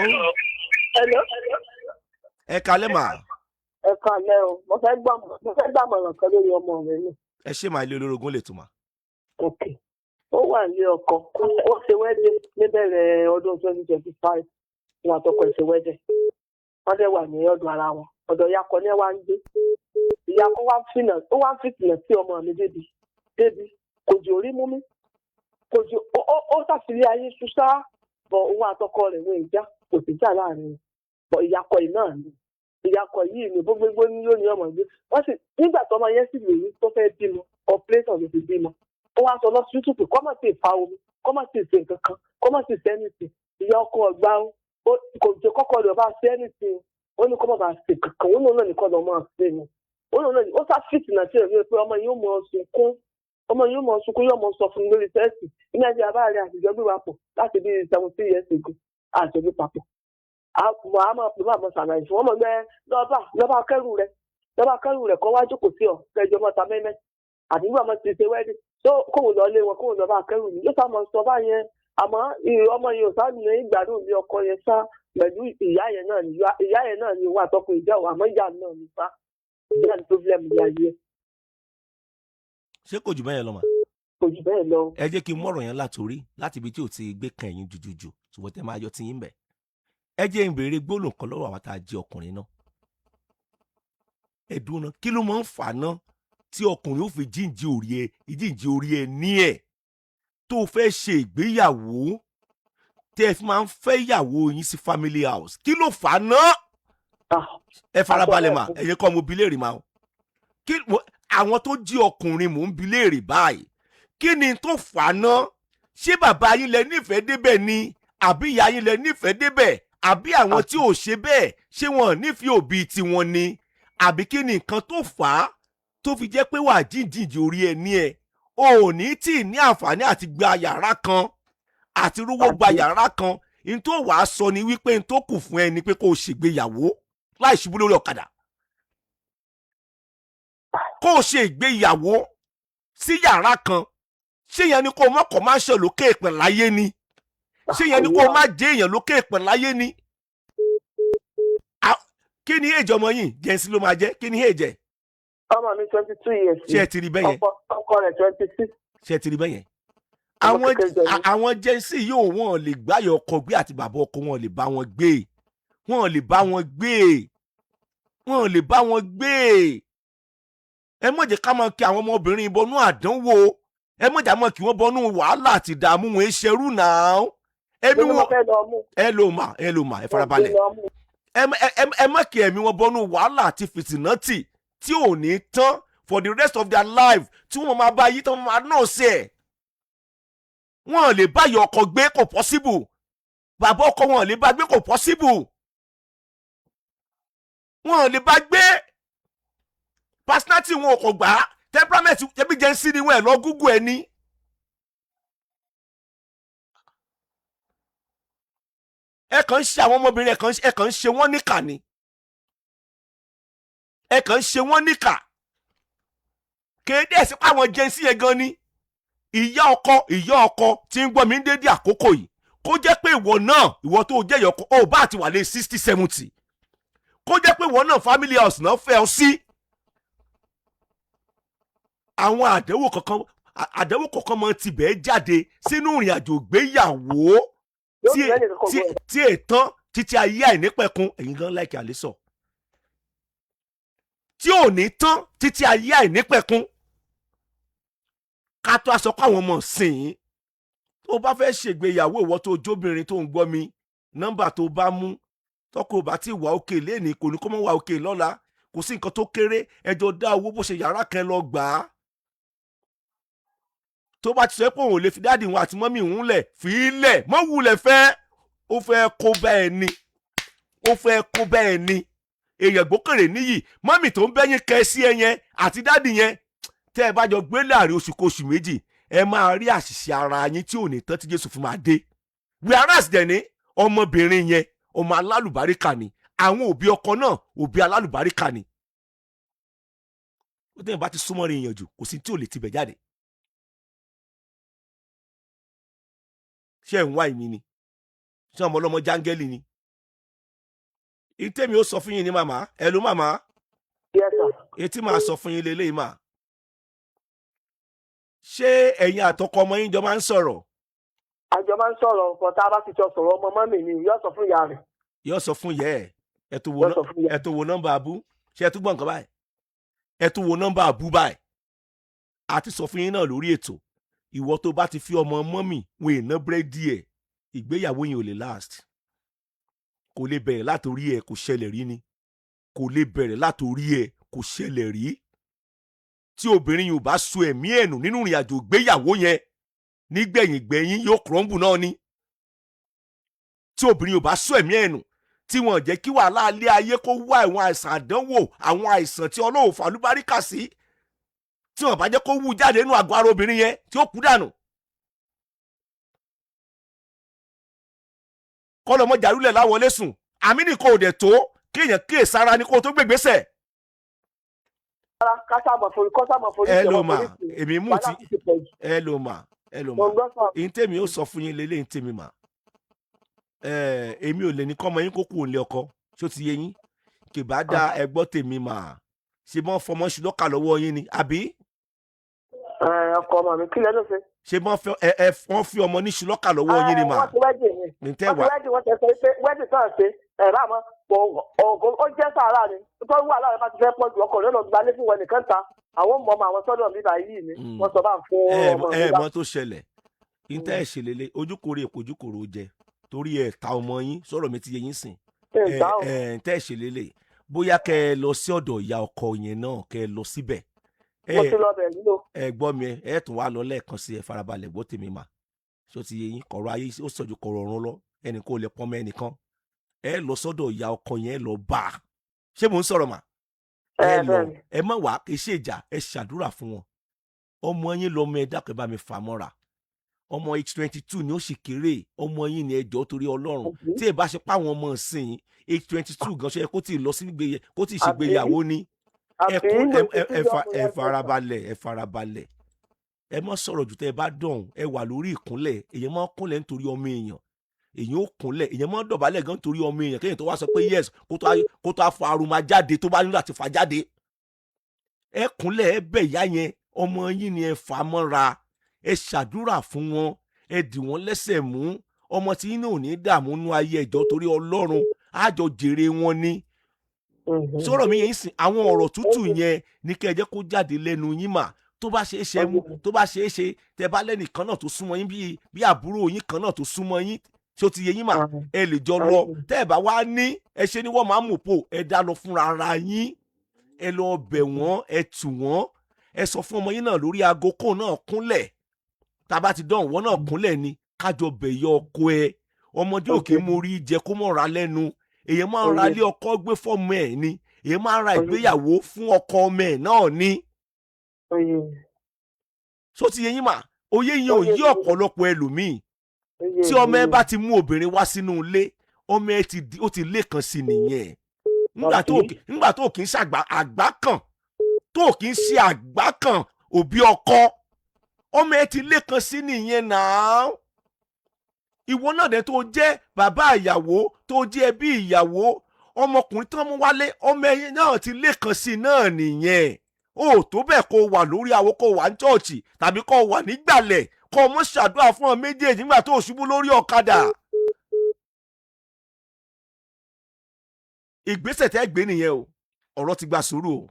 Hello. Ẹ kalẹ́ mà. Ẹ kalẹ́ o. Mo fẹ́ gbàmọ̀ràn kan lórí ọmọ rẹ ni. Ẹ ṣe máa ilé olórogún lè tún mà. Ok. Ó wà ní ọkọ. Ó ṣe wedding níbẹ̀rẹ̀ ọdún 2025. Wọ́n àtọkọ ṣe wedding. Wọ́n dẹ̀ wà ní ọ̀dọ̀ ara wọn. Ọ̀dọ̀ ìyàkọ ní wá ń gbé. Ìyàkọ wá ń fìtìnà sí ọmọ mi débi. Kò jò rí mú mi. Kò jò ó ṣàṣírí ayé ṣuṣá. Bọ̀ òun àtọkọ rẹ̀ wọ́n ìjà. Kò sí jà láàrin. Bọ̀ ìyàkọ yìí náà ni. Ìyàkọ yìí ni gbogbo ní lónìí ọmọ gbé. Wọ́n sì nígbà tó ọmọ yẹn sì lè rí tó fẹ́ bímọ. Operation ló fi bímọ. Ó wá sọ lọ́sítútù pé kọ́mọ̀ sí ìfa omi. Kọ́mọ̀ sí ìṣe nǹkan kan. Kọ́mọ̀ sí ìṣẹ́nìtì. Ìyá ọkọ ọgbà kò jẹ́ kọ́kọ́ rẹ̀ bá ṣẹ́nìtì. Ó ní kọ́mọ̀ bá ṣe kankan. Ó náà ní kọ́ lọ́ mọ́ ṣe ni. Ó ṣàfìtì náà sí ẹ̀rí pé ọmọ yóò mọ sunkún yóò mọ sọ fún mi lórí tẹ́sì ní ẹ̀jẹ̀ abáàrẹ̀ àtijọ́ gbé wa pọ̀ láti bí 17 years ago àjọbí papọ̀. Àmọ́ pè máa mọ ṣàlàyé fún ọmọ gbẹ lọ́ba kẹ́rù rẹ̀ kọ́ wá jókòó sí ọ kẹjọ mọ́ta mẹ́mẹ́ àdúgbò àmọ́ ti ṣe wẹ́dí tó kóun lọ lé wọn kóun lọ́ba kẹ́rù ni yóò sá mọ sọ báyẹn àmọ́ ọmọ yìí ò sá ní ìgbádùn bí ọkọ yẹn sá pẹ̀lú ìyá yẹn náà ni wà tọkùn ìjà àmọ́ ìyá náà ní sá ìyá ní problem ìyá yẹn. Ṣé kò jù bẹ́ẹ̀ lọ mà? Kò jù bẹ́ẹ̀ lọ. Ẹ jẹ́ kí n mọ̀rọ̀ yẹn látòrí láti ibi tí ò ti gbé kan ẹ̀yìn jùjùjù ṣùgbọ́n tẹ́ máa yọ tí yín bẹ̀. Ẹ jẹ́ n béèrè gbólóhùn kan lọ́wọ́ àwọn tá a jẹ́ ọkùnrin náà. Ẹ dúró náà kí ló máa ń fà náà tí ọkùnrin ó fi jíǹji orí ẹ ní ẹ̀ tó fẹ́ ṣe ìgbéyàwó tẹ́ ẹ fi máa ń fẹ́ ìyàwó yín sí family house kí ló fà náà? Ẹ farabalẹ̀ mà ẹ̀yin kọ́ mo bi léèrè mà o. Àwọn tó jí ọkùnrin mò ń bi léèrè báyìí kí ni tó fà náà? Ṣé bàbá yín lẹ nífẹ̀ẹ́ débẹ̀ ni àbí ìyá yín lẹ nífẹ̀ẹ́ débẹ̀ àbí àwọn tí ò ṣe bẹ́ẹ̀ ṣé wọn nífẹ̀ẹ́ òbí tiwọn ni àbí kí ni nǹkan tó fà á tó fi jẹ́ pé wà jíǹjìǹjì orí ẹ ní ẹ ò ní tí ì ní àǹfààní àti gba yàrá kan àti rówó gba yàrá kan n tó wàá sọ ni wípé n tó kù fún ẹ ni pé kó o ṣègbéyàwó láì ṣubú lórí ọ̀kadà kó o ṣe ìgbéyàwó sí yàrá kan ṣé yẹn ni kó o mọ̀kọ́ máa ń ṣe lókè ìpẹ̀ láyé ni ṣé yẹn ni kó o má jẹ́ èèyàn lókè ìpẹ̀ láyé ni. Kí ni èjì ọmọ yìí jẹ́nsí ló máa jẹ́ kí ni èjì ẹ̀? Ọmọ mi 22 years. Ṣé ẹ ti rí bẹ́yẹn? Ọkọ rẹ̀ 26. Ṣé ẹ ti rí bẹ́yẹn? Àwọn jẹ́nsí yóò wọ́n lè gbáyọ̀ ọkọ gbé àti bàbá ọkọ wọn lè bá wọn gbé wọn lè bá wọn gbé. Ẹ má jẹ́ ká máa kí àwọn ọmọbìnrin bọnú àdánwò ẹ má jà mọ́ kí wọ́n bọnú wàhálà àti ìdààmú wọn ṣerú náà. Ẹ lò mà ẹ farabalẹ̀. Ẹ má kí ẹ̀mí wọn bọnú wàhálà àti fìtìnátì tí ò ní tán for the rest of their life tí wọ́n máa bá yí tán máa náà sí ẹ̀. Wọ́n lè bá yọ ọkọ gbé kò possible bàbá ọkọ wọn lè bá gbé kò possible wọ́n lè bá gbé personality wọn kò gbà á temperament ẹbí jẹ́ sí ni wọ́n ẹ̀ lọ Google ẹ̀ ní. Ẹ kàn ń ṣe àwọn ọmọbìnrin ẹ kàn ń ṣe wọ́n níkà ni ẹ kàn ń ṣe wọ́n níkà kéde ẹ̀sìn pé àwọn jẹ́ sí yẹn gan ni. Ìyá ọkọ tí ń gbọ́ mi ń dédé àkókò yìí kó jẹ́ pé ìwọ tó jẹ́ ìyọkọ ó bá ti wà lé 60-70 kó jẹ́ pé ìwọ náà family house náà fẹ́ ọ sí. Àwọn àdánwò kọ̀ọ̀kan máa ti bẹ́ẹ̀ jáde sínú ìrìn àjò ìgbéyàwó tí ètàn títí ayé àìnípẹ̀kun ẹ̀yin gan láìkí àlésọ̀ tí ò ní tán títí ayé àìnípẹ̀kun. Ká tó aṣọ kó àwọn ọmọ sìn tó bá fẹ́ ṣègbéyàwó ìwọ tó jóbìnrin tó ń gbọ́ mi nọ́mbà tó bá mú tọkọ ò bá tí wà òkè lẹ́nìí kò ní kó mọ́ wà òkè lọ́la kò sí nǹkan tó kéré ẹjọ́ dá owó bó ṣe yàrá kan lọ gbà á. Tó bá ti sọ pé òun ò lè fi dáàdì wọn àti mọ́mì òun lẹ̀ fi í lẹ̀ mọ́ wulẹ̀ fẹ́ ó fẹ́ kó bẹ́ẹ̀ ni èèyàn gbókèrè níyì mọ́mì tó ń bẹ́yìn kẹ́ sí ẹ yẹn àti dáàdì yẹn tẹ́ ẹ bá jọ gbé láàrin oṣù méjì ẹ máa rí àṣìṣe ara yín tí ò ní tán tí Jésù fún máa dé. Whereas dẹ̀ ní ọmọbìnrin yẹn ọmọ alálùbáríkà ni àwọn òbí ọkọ náà òbí alálùbáríkà ni. Ó tẹ́yìn bá ti súnmọ́ rin ìyànjú kò sí tí ò lè tibẹ̀ jáde. Ṣé ẹ̀ ń wá ìmí ni? Ṣé ọmọ ọlọ́mọ jángẹ́lì ni? ìtẹ́mi ó sọ fún yín ní màmá ẹ ló màmá Yes, sir. etí máa sọ fún yín lélẹ́yìí mà. ṣé ẹ̀yin àtọkọ ọmọ yín jọ máa ń sọ̀rọ̀? Àjọ máa ń sọ̀rọ̀ ọ̀pọ̀ tá a bá ti jọ sọ̀rọ̀ ọmọ mọ́mì ni yóò sọ fún ìyá rẹ̀. yóò sọ fún yẹ ẹ Yóò sọ fún ìyá. ẹ tó wo nọ́mbà abú ṣé ẹ tún gbọ́ nǹkan báyìí ẹ tún wo nọ́mbà abú báyìí a ti sọ fún yín náà lórí ètò ìwọ tó bá ti fi ọmọ mọ́mì wọn èèna búrẹ́dì ẹ̀ ìgbéyàwó yẹn ò lè last kò lè bẹ̀rẹ̀ látòrí ẹ̀ kò ṣẹlẹ̀ rí ni kò lè bẹ̀rẹ̀ látòrí ẹ̀ kò ṣẹlẹ̀ rí tí obìnrin yìí ò bá so ẹ̀mí ẹ̀nù nínú ìrìn àjò ìgbéyàwó yẹn nígbẹ̀yìngbẹ̀yìn yóò crumble náà ni tí obìnrin ò bá so ẹ̀mí ẹ̀nù tí wọ́n jẹ́ kí wàhálà alẹ́ ayé kó wá àwọn àìsàn àdánwò àwọn àìsàn tí Ọlọ́run fàlùbáríkà sí tí wọ́n bá jẹ́ kó wú jáde nínú àgọ́ ara obìnrin yẹn tí ó kú dànù. kọ́lọ́mọ jàrúlẹ̀ láwọlé sùn àmì nìkan ò dẹ̀ tó kéèyàn kíyèsára ní kó tó gbégbésẹ̀. ẹ ló mà èmi mú ti ẹ ló mà ìntèmi ó sọ fún yín lélẹ̀ ìntèmi mà èmi ò lè ní kọ́mọ yín kó kú òǹlé ọkọ ṣó ti yé yín kì bá dá ẹgbọ́ tèmi mà ṣe bọ́n fọmọ ṣùlọ́kà lọ́wọ́ yín ni àbí. ọkọ ọmọ mi kí lẹ́nu ṣe. ṣe wọ́n fi ọmọ ní ṣùlọ́kà lọ́wọ́ yín ni mà. wọ́n ti wẹ́dì ni wọ́n ti wẹ́dì wọ́n ti sọ pé wẹ́dì tó ń ṣe ẹ̀rọ àmọ́ ó jẹ́ sàárà ni tó wà láwọn bá ti fẹ́ pọ̀ jù ọkọ̀ lọ́nà gbalé fún wọn nìkan ta àwọn ọmọ àwọn sọ́dọ̀ bíbá yìí ni wọ́n sọ bá ń fún ọmọ mi. mọ tó ṣẹlẹ̀ ìtẹ́ ẹ̀ ṣèlélẹ̀ ojúkòrò èkójúkòrò jẹ torí ẹ̀ ta ọmọ yín sọ̀rọ̀ mi ti yẹ yín sìn ìtẹ́ ẹ̀ ṣèlélẹ̀ bóyá kẹ́ ẹ lọ sí ọ̀dọ̀ ìyá ọkọ yẹn náà kẹ́ ẹ lọ síbẹ̀. mo ti lọ bẹ̀ nílò. ẹ gbọ́ mi ẹ tún wá lọ lẹ́ẹ̀kan sí ẹ farabalẹ̀ gbọ́ tèmi mà ṣó ti yẹ yín kọ̀rọ̀ ayé ó sọ̀jù kọ̀rọ̀ ọ̀run lọ ẹnì kò lè pọ́nmọ́ ẹnìkan ẹ lọ sọ́dọ̀ ìyá ọkọ yẹn lọ bá a ṣé mò ń sọ̀rọ̀ mà ẹ lọ ẹ má wàá kì í ṣe ìjà ẹ ṣàdúrà fún wọn ọmọ yín lọmọ ẹ dákẹ́ bá mi fà mọ́ra ọmọ H22 ni ó sì kéré ọmọ yín ni ẹjọ́ torí Ọlọ́run tí ẹ bá ṣe páwọn ọmọ ìsìn H22 gan ṣe kó tí ì lọ sí kó tí ì ṣègbéyàwó ni ẹ farabalẹ̀ ẹ má sọ̀rọ̀ jù tẹ́ ẹ bá dọ̀hún ẹ wà lórí ìkúnlẹ̀ èyàn máa ń kúnlẹ̀ nítorí ọmọ èèyàn èyàn ó kúnlẹ̀ èyàn máa ń dọ̀bálẹ̀ gan nítorí ọmọ èèyàn kéèyàn tó wá sọ pé yes kó tó afọ arúmọ jáde tó bá nílò àti fà jáde ẹ kúnlẹ̀ ẹ bẹ̀ ìyá yẹn ọmọ yín ni ẹ fà mọ́ra ẹ ṣàdúrà fún wọn ẹ dì wọ́n lẹ́sẹ̀ mú ọmọ tí yín náà ò ní dààmú nú ayé ẹjọ́ torí Ọlọ́run àjọ jèrè wọn ni sọ̀rọ̀ mi yẹn sìn àwọn ọ̀rọ̀ tútù yẹn ní kẹ́ ẹ jẹ́ kó jáde lẹ́nu yín mà tó bá ṣe é ṣe mú tó bá ṣe é ṣe tẹ́ bá lẹ́nìkan náà tó súnmọ́ yín bí àbúrò yín kan náà tó súnmọ́ yín tí ó ti yé yín mà ẹ lè jọ lọ tẹ́ ẹ bá wá ní ẹ ṣe ni wọ́n máa ń mú pò ẹ dá lọ fúnra ara yín ẹ lọ bẹ̀ wọ́n ẹ tù wọ́n ẹ sọ fún ọmọ yín náà lórí aago kó náà kúnlẹ̀ tá a bá ti dán wọ́n náà kúnlẹ̀ ni kájọ bẹ̀ yọ ọkọ ẹ ọmọdé òkè mórí jẹ kó mọ̀ ra lẹ́nu èyàn máa ń ra ilé ọkọ gbé fọ́ọ̀mù ẹ̀ ni èyàn máa ń ra ìgbéyàwó fún ọkọ ọmọ ẹ̀ náà ni. so ti yé yín mà oyé yẹn ò yí ọ̀pọ̀lọpọ̀ ẹlòmíì tí ọmọ ẹ bá ti mú obìnrin wá sínú ilé ọmọ ẹ ó ti lẹ́kan sí nìyẹn nígbà tó kì í ṣe àgbá kan tó kì í ṣe àgbá kan òbí ọkọ ọmọ ẹ ti lẹ́kan sí nìyẹn náà ìwọ náà dẹ̀ tó jẹ́ bàbá ìyàwó tó jẹ́ ẹbí ìyàwó ọmọkùnrin tán mú wálé ọmọ ẹyin náà ti lẹ́kan sí náà nìyẹn ó tó bẹ́ẹ̀ kó wà lórí àwo kó wà ní chọ́ọ̀chì tàbí kó wà nígbàlẹ̀ kó mọ́ ṣàdúrà fún ọ méjèèjì nígbà tó ṣubú lórí ọ̀kadà. ìgbésẹ̀ tẹ́ gbé nìyẹn o ọ̀rọ̀ ti gba sùúrù o.